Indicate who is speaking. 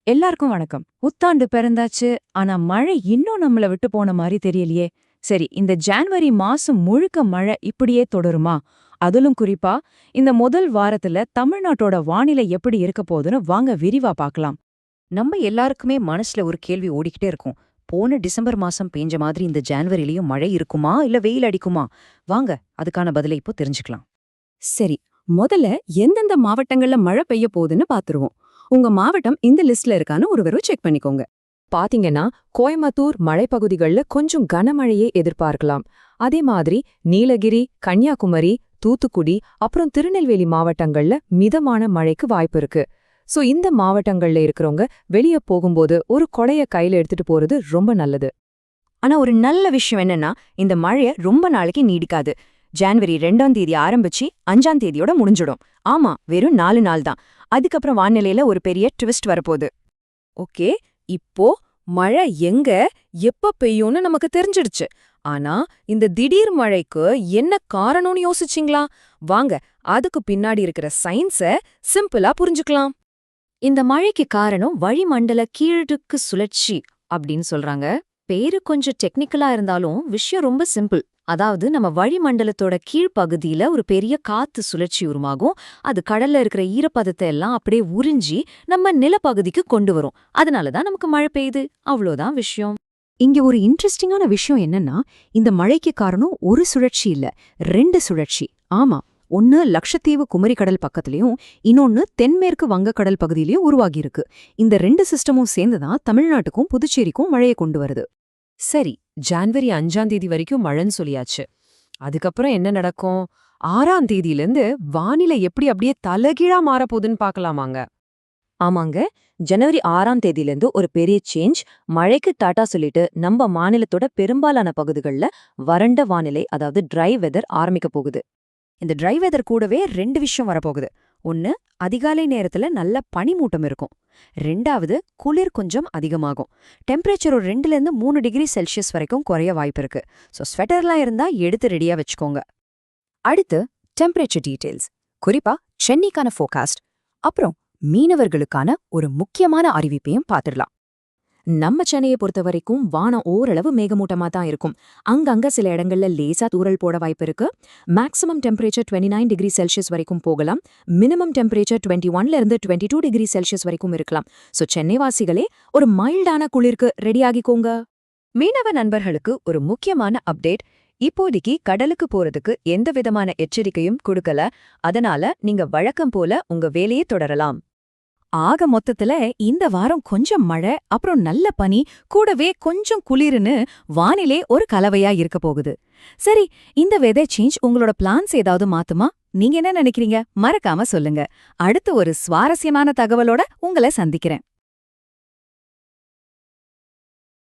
Speaker 1: எல்லாருக்கும் வணக்கம். புத்தாண்டு பிறந்தாச்சு. ஆனா மழை இன்னும் நம்மள விட்டு போன மாதிரி தெரியலையே. சரி, இந்த ஜான்வரி மாசம் முழுக்க மழை இப்படியே தொடருமா? அதிலும் குறிப்பா இந்த முதல் வாரத்துல தமிழ்நாட்டோட வானிலை எப்படி இருக்க போகுதுன்னு வாங்க விரிவா பார்க்கலாம்.
Speaker 2: நம்ம எல்லாருக்குமே மனசுல ஒரு கேள்வி ஓடிக்கிட்டே இருக்கும். போன டிசம்பர் மாசம் பேஞ்ச மாதிரி இந்த ஜான்வரிலயும் மழை இருக்குமா இல்ல வெயில் அடிக்குமா? வாங்க அதுக்கான பதிலை இப்போ தெரிஞ்சுக்கலாம்.
Speaker 3: சரி, முதல்ல எந்தெந்த மாவட்டங்கள்ல மழை பெய்ய போகுதுன்னு பாத்துருவோம். உங்க மாவட்டம் இந்த லிஸ்ட்ல இருக்கான்னு ஒரு தடவை செக் பண்ணிக்கோங்க. பாத்தீங்கன்னா கோயம்புத்தூர் மலைப்பகுதிகள்ல கொஞ்சம் கனமழையே எதிர்பார்க்கலாம். அதே மாதிரி நீலகிரி, கன்னியாகுமரி, தூத்துக்குடி அப்புறம் திருநெல்வேலி மாவட்டங்கள்ல மிதமான மழைக்கு வாய்ப்பு இருக்கு. சோ இந்த மாவட்டங்கள்ல இருக்கிறவங்க வெளிய போகும்போது ஒரு கொடைய கையில எடுத்துட்டு போறது ரொம்ப நல்லது.
Speaker 2: ஆனா ஒரு நல்ல விஷயம் என்னன்னா, இந்த மழைய ரொம்ப நாளைக்கு நீடிக்காது. ஜான்வரி 2ஆம் தேதி ஆரம்பிச்சு 5ஆம் தேதியோட முடிஞ்சிடும். ஆமா, வெறும் 4 நாள் தான். அதுக்கப்புறம் வானிலையில ஒரு பெரிய ட்விஸ்ட் வரப்போகுது.
Speaker 3: ஓகே, இப்போ மழை எங்க எப்ப பெய்யும்னு நமக்கு தெரிஞ்சிடுச்சு. ஆனா இந்த திடீர் மழைக்கு என்ன காரணம்னு யோசிச்சிங்களா? வாங்க அதுக்கு பின்னாடி இருக்கிற சயின்ஸ சிம்பிளா புரிஞ்சுக்கலாம்.
Speaker 2: இந்த மழைக்கு காரணம் வளிமண்டல கீழடுக்கு சுழற்சி அப்படின்னு சொல்றாங்க. பேரு கொஞ்சம் டெக்னிக்கலா இருந்தாலும் விஷயம் ரொம்ப சிம்பிள். அதாவது நம்ம வளிமண்டலத்தோட கீழ்ப்பகுதியில ஒரு பெரிய காத்து சுழற்சி உருவாகும். அது கடல்ல இருக்கிற ஈரப்பதத்தை எல்லாம் அப்படியே உறிஞ்சி நம்ம நிலப்பகுதிக்கு கொண்டு வரும். அதனாலதான் நமக்கு மழை பெய்யுது. அவ்வளோதான் விஷயம்.
Speaker 3: இங்க ஒரு இன்ட்ரெஸ்டிங்கான விஷயம் என்னன்னா, இந்த மழைக்கு காரணம் ஒரு சுழற்சி இல்ல, 2 சுழற்சி. ஆமா, ஒன்னு லட்சத்தீவு குமரிக்கடல் பக்கத்துலயும் இன்னொன்னு தென்மேற்கு வங்கக்கடல் பகுதியிலயும் உருவாகியிருக்கு. இந்த 2 சிஸ்டமும் சேர்ந்துதான் தமிழ்நாட்டுக்கும் புதுச்சேரிக்கும் மழையை கொண்டு வருது.
Speaker 1: சரி, ஜான்வரி 5ஆம் தேதி வரைக்கும் மழைன்னு சொல்லியாச்சு. அதுக்கப்புறம் என்ன நடக்கும்? 6ஆம் தேதியிலிருந்து வானிலை எப்படி அப்படியே தலைகீழா மாறப்போகுதுன்னு பார்க்கலாமாங்க.
Speaker 2: ஆமாங்க, ஜனவரி 6ஆம் தேதியிலிருந்து ஒரு பெரிய சேஞ்ச். மழைக்கு டாட்டா சொல்லிட்டு நம்ம மாநிலத்தோட பெரும்பாலான பகுதிகளில் வறண்ட வானிலை, அதாவது ட்ரை வெதர் ஆரம்பிக்க போகுது. இந்த ட்ரை வெதர் கூடவே 2 விஷயம் வரப்போகுது. ஒன்னு, அதிகாலை நேரத்துல நல்ல பனிமூட்டம் இருக்கும். 2வது, குளிர் கொஞ்சம் அதிகமாகும். டெம்பரேச்சர் ஒரு 2லேருந்து 3 டிகிரி செல்சியஸ் வரைக்கும் குறைய வாய்ப்பு இருக்கு. ஸோ ஸ்வெட்டர்லாம் இருந்தா எடுத்து ரெடியா வச்சுக்கோங்க.
Speaker 3: அடுத்து டெம்பரேச்சர் டீடைல்ஸ், குறிப்பா சென்னைக்கான ஃபோகாஸ்ட், அப்புறம் மீனவர்களுக்கான ஒரு முக்கியமான அறிவிப்பையும் பார்த்துடலாம். நம்ம சென்னையை பொறுத்த வரைக்கும் வானம் ஓரளவு மேகமூட்டமா தான் இருக்கும். அங்கங்க சில இடங்கள்ல லேசா தூறல் போட வாய்ப்பு இருக்கு. மேக்ஸிமம் டெம்பரேச்சர் 29 டிகிரி செல்சியஸ் வரைக்கும் போகலாம். மினிமம் டெம்பரேச்சர் 21ல இருந்து 22 டிகிரி செல்சியஸ் வரைக்கும் இருக்கலாம். சோ சென்னை வாசிகளே ஒரு மைல்டான குளிருக்கு ரெடி ஆகிக்கோங்க.
Speaker 1: மீனவ நண்பர்களுக்கு ஒரு முக்கியமான அப்டேட். இப்போதைக்கு கடலுக்கு போறதுக்கு எந்த விதமான எச்சரிக்கையும் கொடுக்கல. அதனால நீங்க வழக்கம் போல உங்க வேலையை தொடரலாம்.
Speaker 3: ஆக மொத்தத்துல இந்த வாரம் கொஞ்சம் மழை, அப்புறம் நல்ல பனி, கூடவே கொஞ்சம் குளிர்னு வானிலை ஒரு கலவையா இருக்க போகுது. சரி, இந்த வெதர் சேஞ்ச் உங்களோட பிளான்ஸ் ஏதாவது மாத்துமா? நீங்க என்ன நினைக்கிறீங்க? மறக்காம சொல்லுங்க. அடுத்து ஒரு சுவாரஸ்யமான தகவலோட உங்களை சந்திக்கிறேன்.